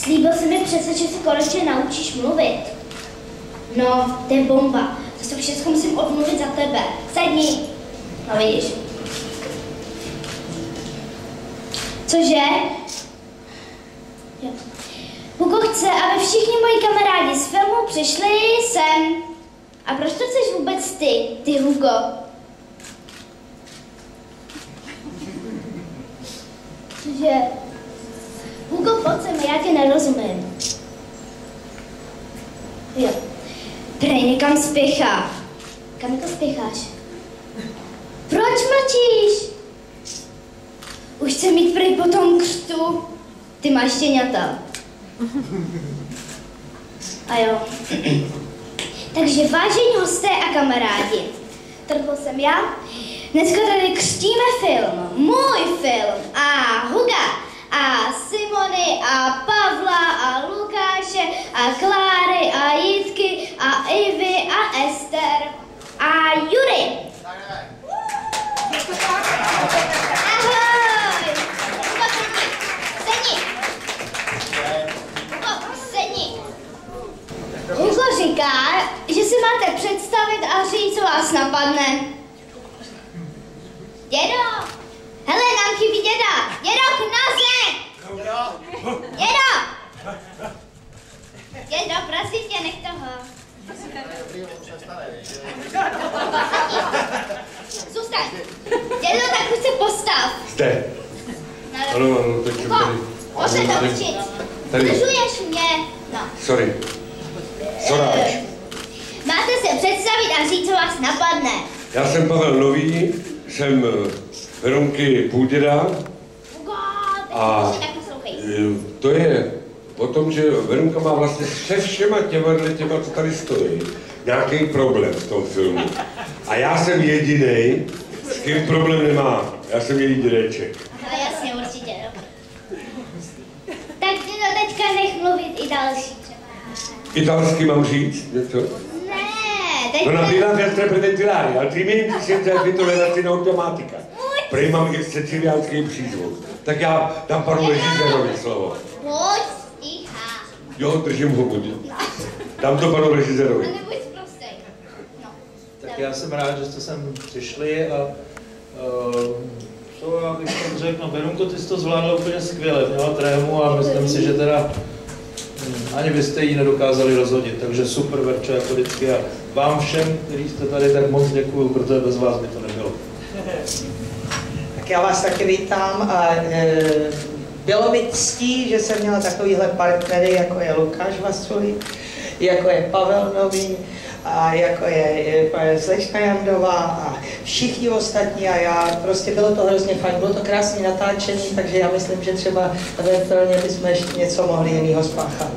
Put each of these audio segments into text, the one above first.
Slíbil jsi mi přece, že se konečně naučíš mluvit. No, to je bomba. To všechno musím odmluvit za tebe. Sedni. No vidíš. Cože? Jo. Hugo chce, aby všichni moji kamarádi z filmu přišli sem. A proč to chceš vůbec ty Hugo? Cože? Hugo, pojď sem, já tě nerozumím. Jo. Prej, někam spěchá. Kam to spěcháš? Proč mlčíš? Už chce mít prej po tom křtu. Ty máš štěňata. A jo. Takže vážení hosté a kamarádi, trhl jsem já. Dneska tady křtíme film, můj film a Huga a Simony a Pavla a Lukáše a Kláry a Jitky a Ivy a Ester a Jury. Ahoj! Sedni! Sedni! Hugo říká, že si máte představit a říct, co vás napadne. Dědo! Hele, nám chybí děda! Dědo, k noze! Dědo! Dědo, prosím tě, nech toho. Zůstaň! Dědo, tak už se postav. Zde. Ano, tak jsem tady. Pojď se to učit. Zdržuješ mě. No. Sorry. Soráč. Máte se představit a říct, co vás napadne. Já jsem Pavel Nový, jsem Veronky Půlděda. A to je o tom, že Veronka má vlastně se všema těma, co tady stojí, nějaký problém v tom filmu. A já jsem jedinej, s kým problém nemá. Já jsem její dědeček. No jasně, určitě, no. Tak ty to teďka nech mluvit i další třeba. Italsky mám říct něco? Ne, teď... Non appena per interpretare, altrimenti senza tolerazione automatica. Prej mám i siciliánský přízvuk. Tak já dám panu režisérovi slovo. Pojď, sticha. Jo, držím hubu. Dám to panu režisérovi. Nebuď prostej. No. Tak já jsem rád, že jste sem přišli a co já bych tam řekl, no Verunko, ty jsi to zvládla úplně skvěle, měla trému a myslím si, že teda ani byste ji nedokázali rozhodit, takže super, Verčo, jako vždycky a vám všem, kteří jste tady, tak moc děkuju, protože bez vás by to nebylo. Tak já vás taky vítám a bylo mi ctí, že jsem měla takovýhle partnery, jako je Lukáš Vasulík, jako je Pavel Nový, a jako je Slečna Jandová a všichni ostatní a já, prostě bylo to hrozně fajn, bylo to krásné natáčení, takže já myslím, že třeba eventuálně bychom ještě něco mohli jiného spáchat.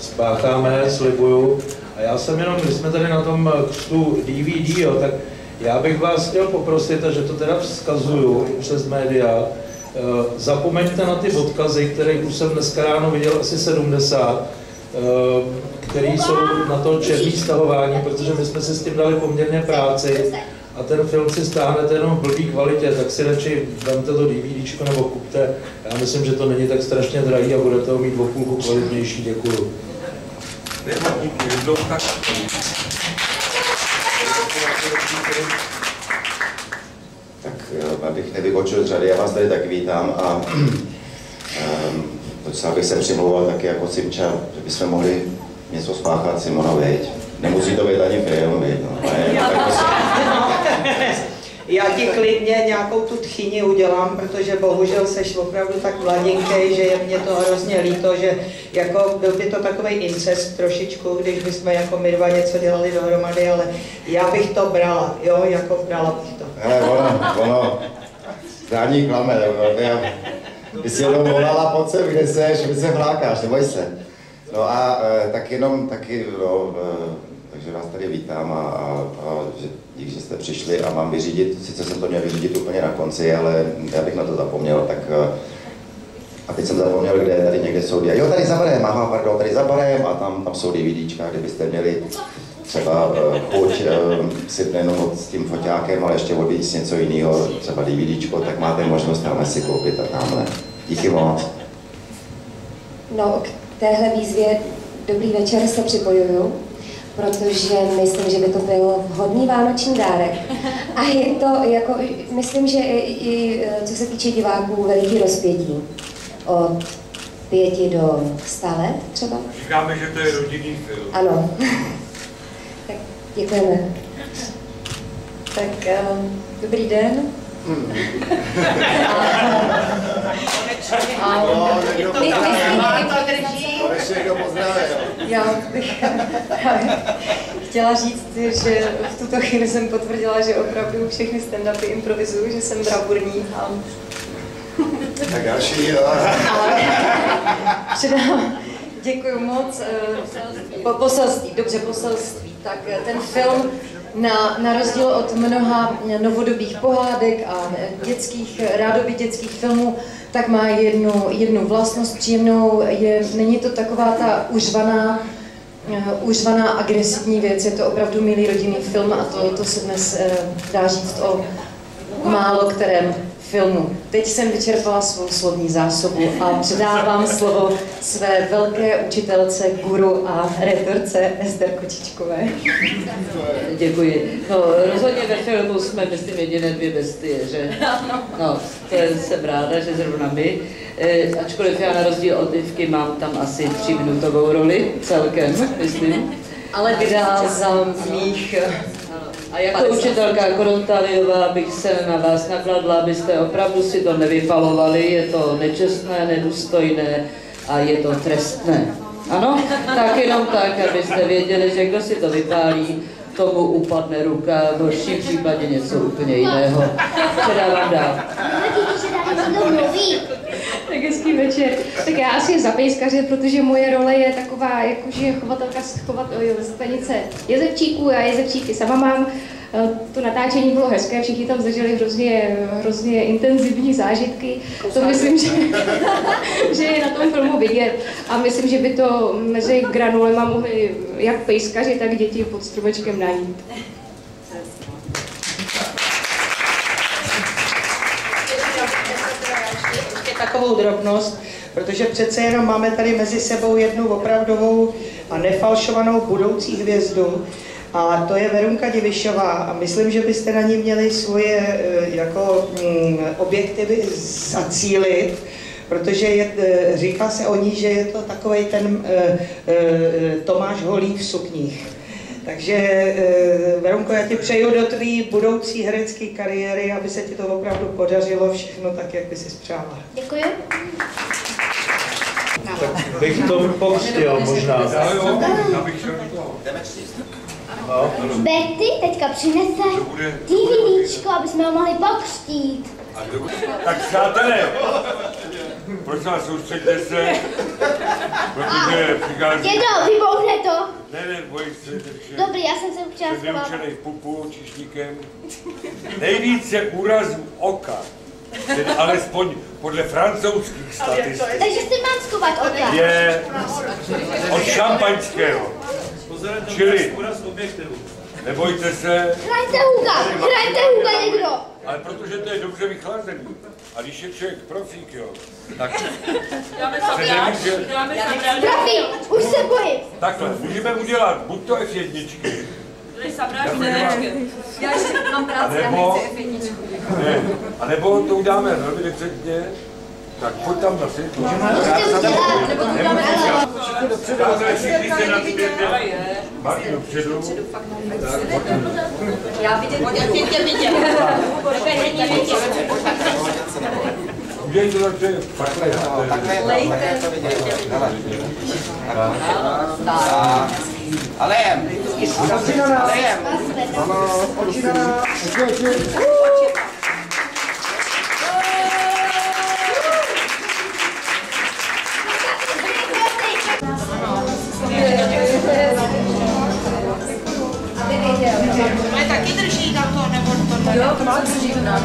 Spácháme, slibuju. A já jsem jenom, když jsme tady na tom křtu DVD, jo, tak já bych vás chtěl poprosit, a že to teda vzkazuju přes média, zapomeňte na ty odkazy, které už jsem dneska ráno viděl asi 70, které jsou na to černý stahování, protože my jsme si s tím dali poměrně práci a ten film si stáhnete jenom v blbý kvalitě, tak si radši vemte to DVDčko nebo kupte. Já myslím, že to není tak strašně drahý a budete ho mít o půlku kvalitnější. Děkuju. Tak abych nevybočil z řady, já vás tady taky vítám a docela bych se přimlouval taky jako Simča, že bychom mohli něco spáchat, Simona, veď. Nemusí to být ani film, veď, no. Já ti klidně nějakou tu tchyni udělám, protože bohužel seš opravdu tak mladinkej, že je mě to hrozně líto, že jako byl by to takovej incest trošičku, když bychom jako my dva něco dělali dohromady, ale já bych to brala, jo, jako brala bych to. Hele, ono, zdání klame, ty jsi jenom volala, pojď sem, kde seš, kde se hlákáš, neboj se. No a tak jenom taky, no, takže vás tady vítám a díky, že jste přišli a mám vyřídit, sice jsem to měl vyřídit úplně na konci, ale já bych na to zapomněl, tak a teď jsem zapomněl, kde tady někde jsou, jo, tady za barem, aha, pardon, tady za barem a tam jsou DVDčka, kdybyste měli třeba chuť si jenom s tím foťákem, ale ještě odvíc něco jiného, třeba DVDčko, tak máte možnost tamhle si koupit a tamhle. Díky moc. No, k téhle výzvě Dobrý večer se připojuju, protože myslím, že by to byl vhodný vánoční dárek. A je to, jako, myslím, že i co se týče diváků, veliký rozpětí. Od 5 do 100 let třeba. Říkáme, že to je rodinný film. Ano. Tak děkujeme. Tak dobrý den. Já bych chtěla říct, že v tuto chvíli jsem potvrdila, že opravdu všechny stand-upy improvizuju, že jsem bravurní a... Tak další, jo. Předám. Děkuji moc. Poselství, dobře, poselství. Tak ten film na rozdíl od mnoha novodobých pohádek a rádoby dětských filmů, tak má jednu vlastnost příjemnou. Není to taková ta užvaná agresivní věc, je to opravdu milý rodinný film a to se dnes dá říct o málo kterém filmu. Teď jsem vyčerpala svou slovní zásobu a předávám slovo své velké učitelce, guru a rétorce Ester Kočičkové. Děkuji. No, rozhodně ve filmu jsme, myslím, jediné 2 bestie, že? No, to jsem ráda, že zrovna my. Ačkoliv já na rozdíl od Ivky mám tam asi 3minutovou roli celkem, myslím. Ale vydá za mých... A jako učitelka Korontaliová bych se na vás nakladla, abyste opravdu si to nevypalovali, je to nečestné, nedůstojné a je to trestné. Ano? Tak jenom tak, abyste věděli, že kdo si to vypálí, tomu upadne ruka, v horším případě něco úplně jiného. Předávám dál. Tak hezký večer. Tak já asi za pejskaře, protože moje role je taková, jakože chovatelka stanice jezevčíků, já jezevčíky sama mám. To natáčení bylo hezké, všichni tam zažili hrozně intenzivní zážitky. To myslím, že je na tom filmu vidět. A myslím, že by to mezi granulema mohli jak pejskaři, tak děti pod stromečkem najít. Takovou drobnost, protože přece jenom máme tady mezi sebou jednu opravdovou a nefalšovanou budoucí hvězdu a to je Verunka Divišová a myslím, že byste na ní měli svoje objektivy zacílit, protože říká se o ní, že je to takovej ten Tomáš Holý v sukních. Takže Verunko, já ti přeju do tvý budoucí herecké kariéry, aby se ti to opravdu podařilo všechno tak, jak by si přála. Děkuji. Tak bych to pokřtil možná. No. Betty teďka přinese DVDčko, aby jsme ho mohli pokřtít. Tak přátelé, prosím vás, soustřeďte se, protože přichází... Dědo, vybouchne to. Ne, bojím se, Dobrý, já jsem se učila schovat. vyučenej pupu, čišníkem. Nejvíce úrazů oka, tedy alespoň podle francouzských statistik, Takže si mám schovat oka. je od šampaňského. Čili, nebojte se, Chraňte Huga někdo. ale protože to je dobře vychlazený. A když je člověk profík, jo, tak se nemůže... Profík, už se bojím. Takhle, můžeme udělat buď to F1, Já ještě mám práci, já nechci F1. a nebo to uděláme velmi decentně, tak pojď tam na světlo. Všichni se nadspěrně. Martin dopředu. Já vidět. Udělej to takhle. Alejem! Alejem! Ale taky drží na to, nebo to? Jo, to má drží to nám.